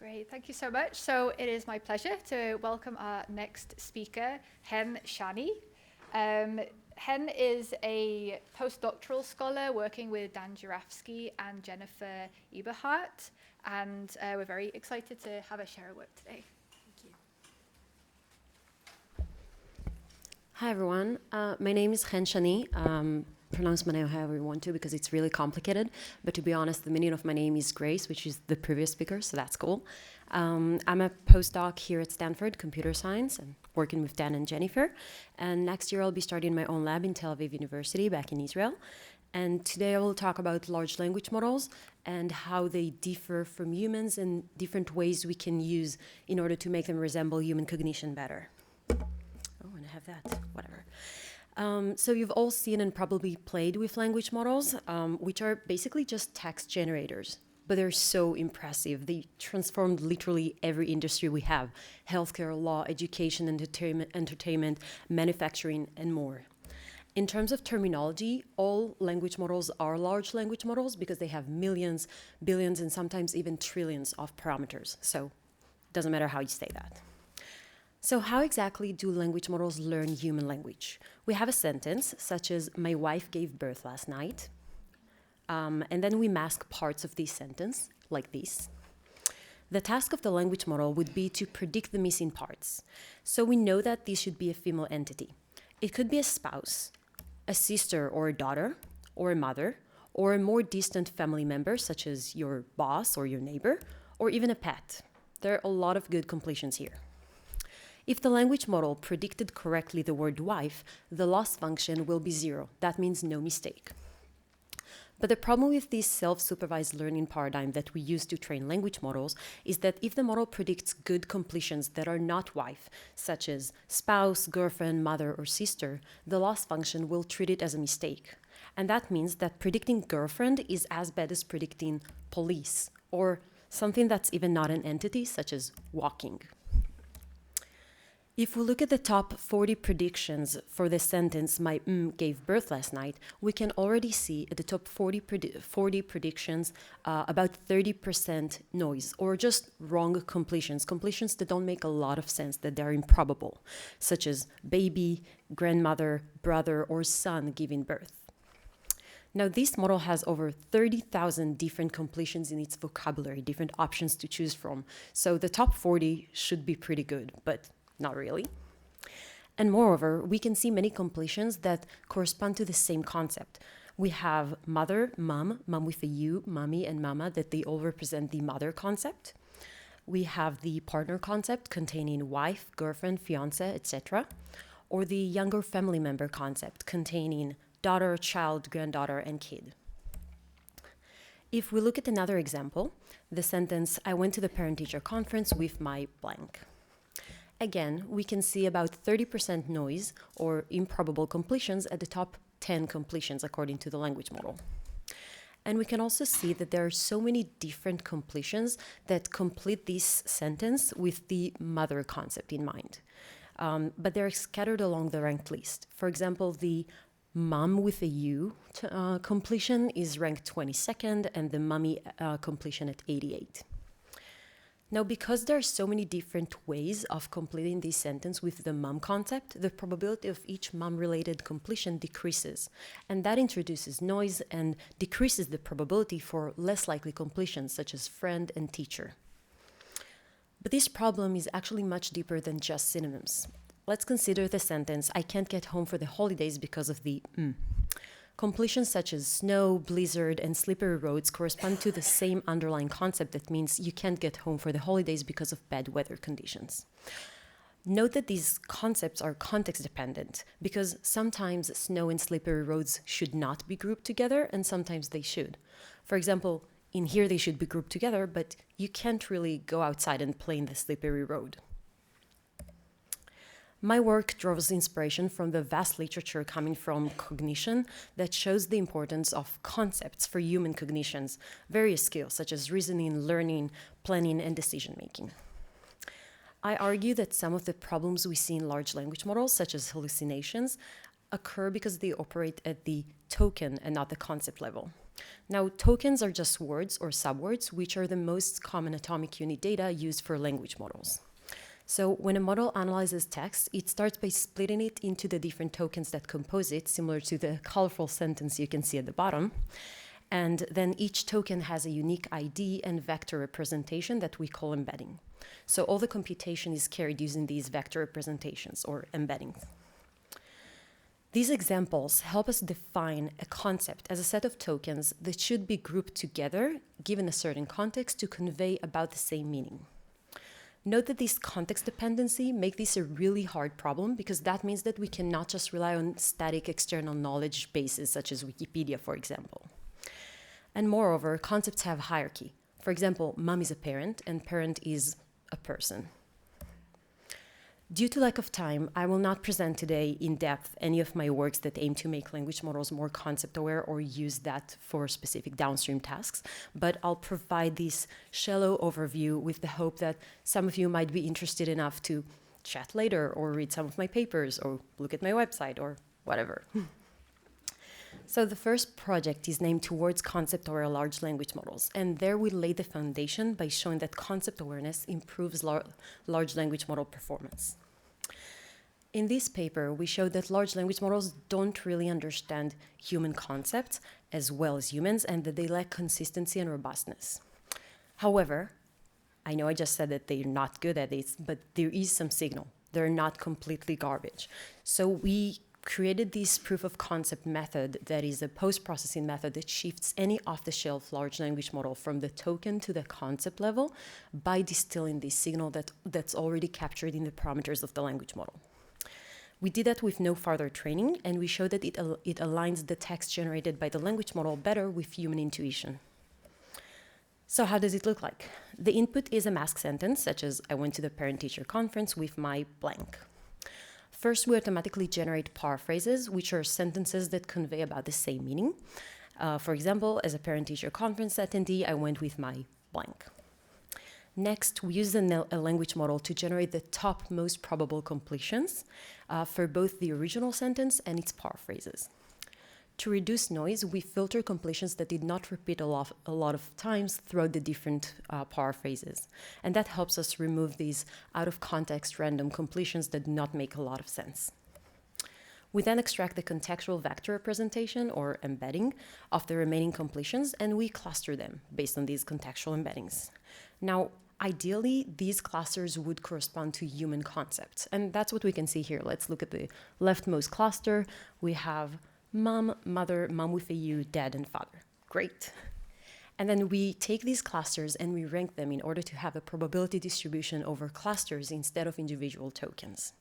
Great, thank you so much. So it is my pleasure to welcome our next speaker, Shani. Hen is a postdoctoral scholar working with Dan Jurafsky and Jennifer Eberhardt, and we're very excited to have her share her work today. Thank you. Hi, everyone. My name is Shani. Pronounce my name however you want to because it's really complicated. But to be honest, the meaning of my name is Grace, which is the previous speaker, so that's cool. I'm a postdoc here at Stanford, computer science, and working with Dan and Jennifer. And next year I'll be starting my own lab in Tel Aviv University back in Israel. And today I will talk about large language models and how they differ from humans and different ways we can use in order to make them resemble human cognition better. Oh, and I have that, whatever. So you've all seen and probably played with language models, which are basically just text generators, but they're so impressive. They transformed literally every industry we have: healthcare, law, education, entertainment, manufacturing, and more. In terms of terminology, all language models are large language models because they have millions, billions, and sometimes even trillions of parameters. So it doesn't matter how you say that. So how exactly do language models learn human language? We have a sentence such as, "My wife gave birth last night." And then we mask parts of this sentence, like this. The task of the language model would be to predict the missing parts. So we know that this should be a female entity. It could be a spouse, a sister or a daughter, or a mother, or a more distant family member, such as your boss or your neighbor, or even a pet. There are a lot of good completions here. If the language model predicted correctly the word wife, the loss function will be 0. That means no mistake. But the problem with this self-supervised learning paradigm that we use to train language models is that if the model predicts good completions that are not wife, such as spouse, girlfriend, mother, or sister, the loss function will treat it as a mistake. And that means that predicting girlfriend is as bad as predicting police, or something that's even not an entity, such as walking. If we look at the top 40 predictions for the sentence, "My gave birth last night," we can already see at the top 40 predictions about 30% noise, or just wrong completions that don't make a lot of sense, that they're improbable, such as baby, grandmother, brother, or son giving birth. Now, this model has over 30,000 different completions in its vocabulary, different options to choose from. So the top 40 should be pretty good, but not really. And moreover, we can see many completions that correspond to the same concept. We have mother, mom with a U, mommy, and mama, that they all represent the mother concept. We have the partner concept containing wife, girlfriend, fiance, etc. Or the younger family member concept containing daughter, child, granddaughter, and kid. If we look at another example, the sentence, "I went to the parent-teacher conference with my blank." Again, we can see about 30% noise or improbable completions at the top 10 completions according to the language model. And we can also see that there are so many different completions that complete this sentence with the mother concept in mind. But they're scattered along the ranked list. For example, the mom with a U completion is ranked 22nd and the mommy completion at 88. Now, because there are so many different ways of completing this sentence with the mom concept, the probability of each mom-related completion decreases. And that introduces noise and decreases the probability for less likely completions, such as friend and teacher. But this problem is actually much deeper than just synonyms. Let's consider the sentence, "I can't get home for the holidays because of the Completions such as snow, blizzard, and slippery roads correspond to the same underlying concept that means you can't get home for the holidays because of bad weather conditions. Note that these concepts are context dependent because sometimes snow and slippery roads should not be grouped together and sometimes they should. For example, in here they should be grouped together, but you can't really go outside and play in the slippery road. My work draws inspiration from the vast literature coming from cognition that shows the importance of concepts for human cognitions, various skills such as reasoning, learning, planning, and decision-making. I argue that some of the problems we see in large language models, such as hallucinations, occur because they operate at the token and not the concept level. Now, tokens are just words or subwords, which are the most common atomic unit data used for language models. So when a model analyzes text, it starts by splitting it into the different tokens that compose it, similar to the colorful sentence you can see at the bottom. And then each token has a unique ID and vector representation that we call embedding. So all the computation is carried using these vector representations or embeddings. These examples help us define a concept as a set of tokens that should be grouped together, given a certain context, to convey about the same meaning. Note that this context dependency makes this a really hard problem, because that means that we cannot just rely on static external knowledge bases such as Wikipedia, for example. And moreover, concepts have hierarchy. For example, mom is a parent and parent is a person. Due to lack of time, I will not present today in depth any of my works that aim to make language models more concept aware or use that for specific downstream tasks, but I'll provide this shallow overview with the hope that some of you might be interested enough to chat later or read some of my papers or look at my website or whatever. So the first project is named Towards Concept-Aware Large Language Models, and there we lay the foundation by showing that concept awareness improves large language model performance. In this paper, we showed that large language models don't really understand human concepts as well as humans, and that they lack consistency and robustness. However, I know I just said that they're not good at this, but there is some signal. They're not completely garbage. So we created this proof of concept method that is a post-processing method that shifts any off-the-shelf large language model from the token to the concept level by distilling this signal that's already captured in the parameters of the language model. We did that with no further training, and we showed that it aligns the text generated by the language model better with human intuition. So how does it look like? The input is a mask sentence, such as I went to the parent-teacher conference with my blank. First, we automatically generate paraphrases, which are sentences that convey about the same meaning. For example, as a parent-teacher conference attendee, I went with my blank. Next, we use a language model to generate the top most probable completions for both the original sentence and its paraphrases. To reduce noise, we filter completions that did not repeat a lot of times throughout the different paraphrases. And that helps us remove these out-of-context random completions that do not make a lot of sense. We then extract the contextual vector representation, or embedding, of the remaining completions, and we cluster them based on these contextual embeddings. Now, ideally, these clusters would correspond to human concepts, and that's what we can see here. Let's look at the leftmost cluster. We have mom, mother, mom with a U, dad, and father. Great. And then we take these clusters and we rank them in order to have a probability distribution over clusters instead of individual tokens.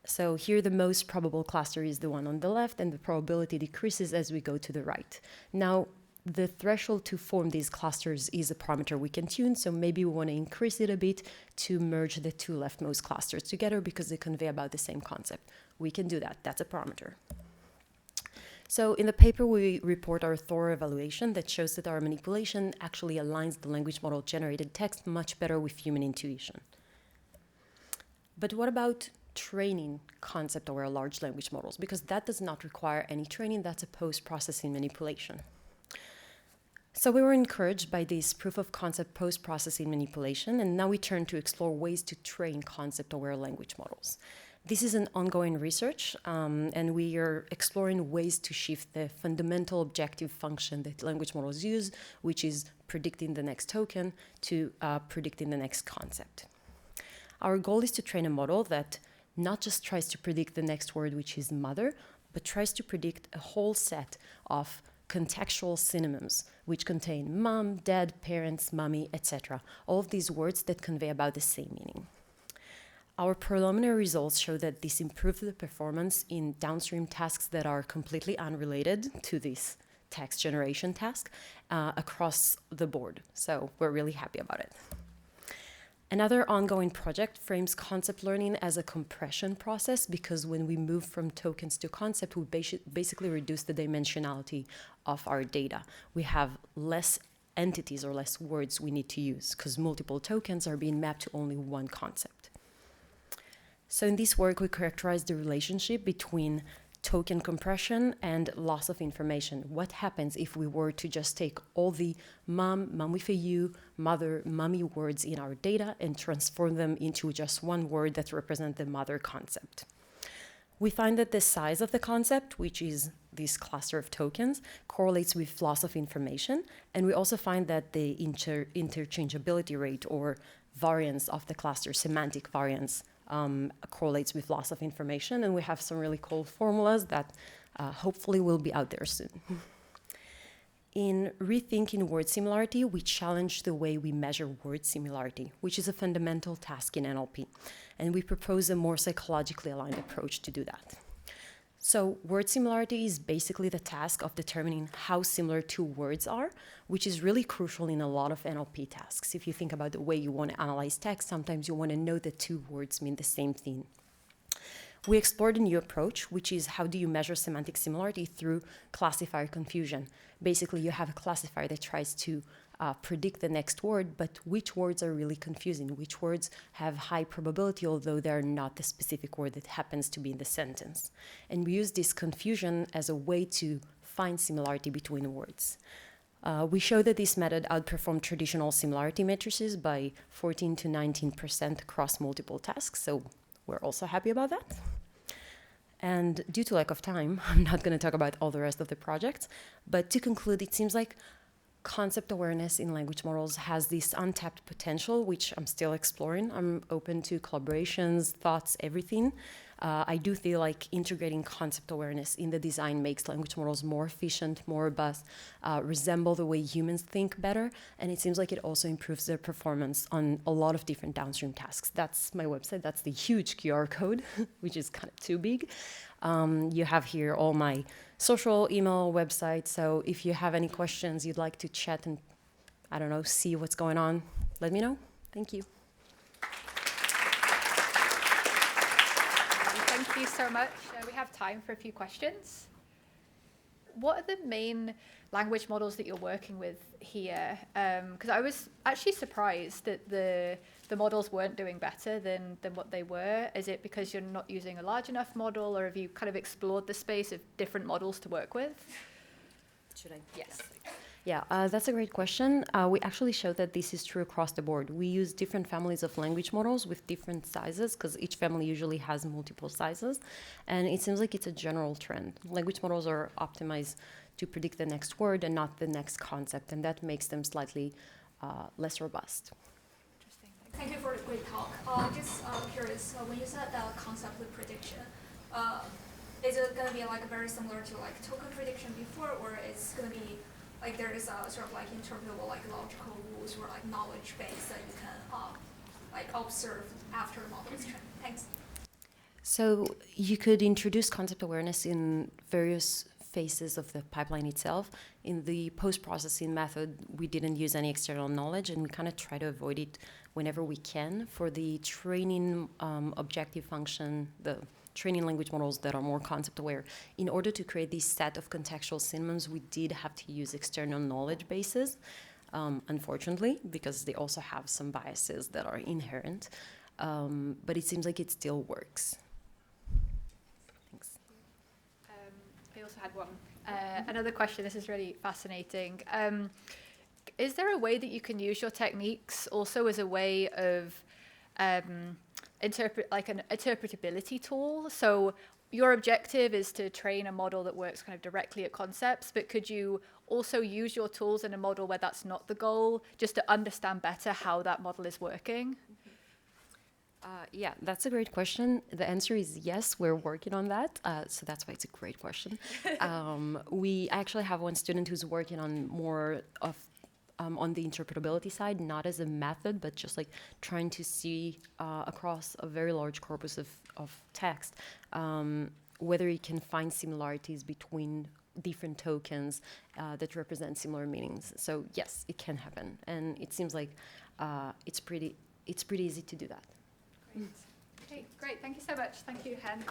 So here the most probable cluster is the one on the left, and the probability decreases as we go to the right. Now, the threshold to form these clusters is a parameter we can tune, so maybe we want to increase it a bit to merge the two leftmost clusters together because they convey about the same concept. We can do that. That's a parameter. So in the paper, we report our thorough evaluation that shows that our manipulation actually aligns the language model generated text much better with human intuition. But what about training concept-aware large language models? Because that does not require any training. That's a post-processing manipulation. So we were encouraged by this proof of concept post-processing manipulation, and now we turn to explore ways to train concept-aware language models. This is an ongoing research, and we are exploring ways to shift the fundamental objective function that language models use, which is predicting the next token, to predicting the next concept. Our goal is to train a model that not just tries to predict the next word, which is mother, but tries to predict a whole set of contextual synonyms, which contain mom, dad, parents, mommy, etc. All of these words that convey about the same meaning. Our preliminary results show that this improved the performance in downstream tasks that are completely unrelated to this text generation task across the board. So we're really happy about it. Another ongoing project frames concept learning as a compression process, because when we move from tokens to concept, we basically reduce the dimensionality of our data. We have less entities or less words we need to use because multiple tokens are being mapped to only one concept. So in this work, we characterize the relationship between token compression and loss of information. What happens if we were to just take all the mom with a U, mother, mommy words in our data and transform them into just one word that represents the mother concept? We find that the size of the concept, which is this cluster of tokens, correlates with loss of information. And we also find that the interchangeability rate or variance of the cluster, semantic variance, correlates with loss of information. And we have some really cool formulas that hopefully will be out there soon. In rethinking word similarity, we challenge the way we measure word similarity, which is a fundamental task in NLP. And we propose a more psychologically aligned approach to do that. So word similarity is basically the task of determining how similar two words are, which is really crucial in a lot of NLP tasks. If you think about the way you want to analyze text, sometimes you want to know that two words mean the same thing. We explored a new approach, which is how do you measure semantic similarity through classifier confusion. Basically, you have a classifier that tries to predict the next word, but which words are really confusing, which words have high probability, although they're not the specific word that happens to be in the sentence. And we use this confusion as a way to find similarity between words. We show that this method outperformed traditional similarity matrices by 14 to 19% across multiple tasks, so we're also happy about that. And due to lack of time, I'm not going to talk about all the rest of the projects, but to conclude, it seems like concept awareness in language models has this untapped potential, which I'm still exploring. I'm open to collaborations, thoughts, everything. I do feel like integrating concept awareness in the design makes language models more efficient, more robust, resemble the way humans think better, and it seems like it also improves their performance on a lot of different downstream tasks. That's my website. That's the huge QR code, which is kind of too big. You have here all my social, email, website, so if you have any questions you'd like to chat and, I don't know, see what's going on, let me know. Thank you. Thank you so much. We have time for a few questions. What are the main language models that you're working with here? Because I was actually surprised that the models weren't doing better than what they were. Is it because you're not using a large enough model, or have you kind of explored the space of different models to work with? Should I? Yes. Yeah, that's a great question. We actually show that this is true across the board. We use different families of language models with different sizes, because each family usually has multiple sizes. And it seems like it's a general trend. Language models are optimized to predict the next word and not the next concept, and that makes them slightly less robust. Interesting. Thank you for the great talk. Just curious, when you said the concept of prediction, is it going to be like very similar to like token prediction before, or it's going to be like there is a sort of like interpretable like logical rules or like knowledge base that you can like observe after the model is trained? Thanks. So you could introduce concept awareness in various phases of the pipeline itself. In the post-processing method, we didn't use any external knowledge, and we kind of try to avoid it whenever we can. For the training objective function, the training language models that are more concept aware, in order to create this set of contextual synonyms, we did have to use external knowledge bases, unfortunately, because they also have some biases that are inherent. But it seems like it still works. Thanks. I also had one. Another question. This is really fascinating. Is there a way that you can use your techniques also as a way of an interpretability tool? So your objective is to train a model that works kind of directly at concepts, but could you also use your tools in a model where that's not the goal, just to understand better how that model is working? Yeah, that's a great question. The answer is yes, we're working on that. So that's why it's a great question. We actually have one student who's working on more of on the interpretability side, not as a method, but just like trying to see across a very large corpus of text, whether you can find similarities between different tokens that represent similar meanings. So yes, it can happen, and it seems like it's pretty easy to do that. Great. Okay, great. Thank you so much. Thank you, Chen.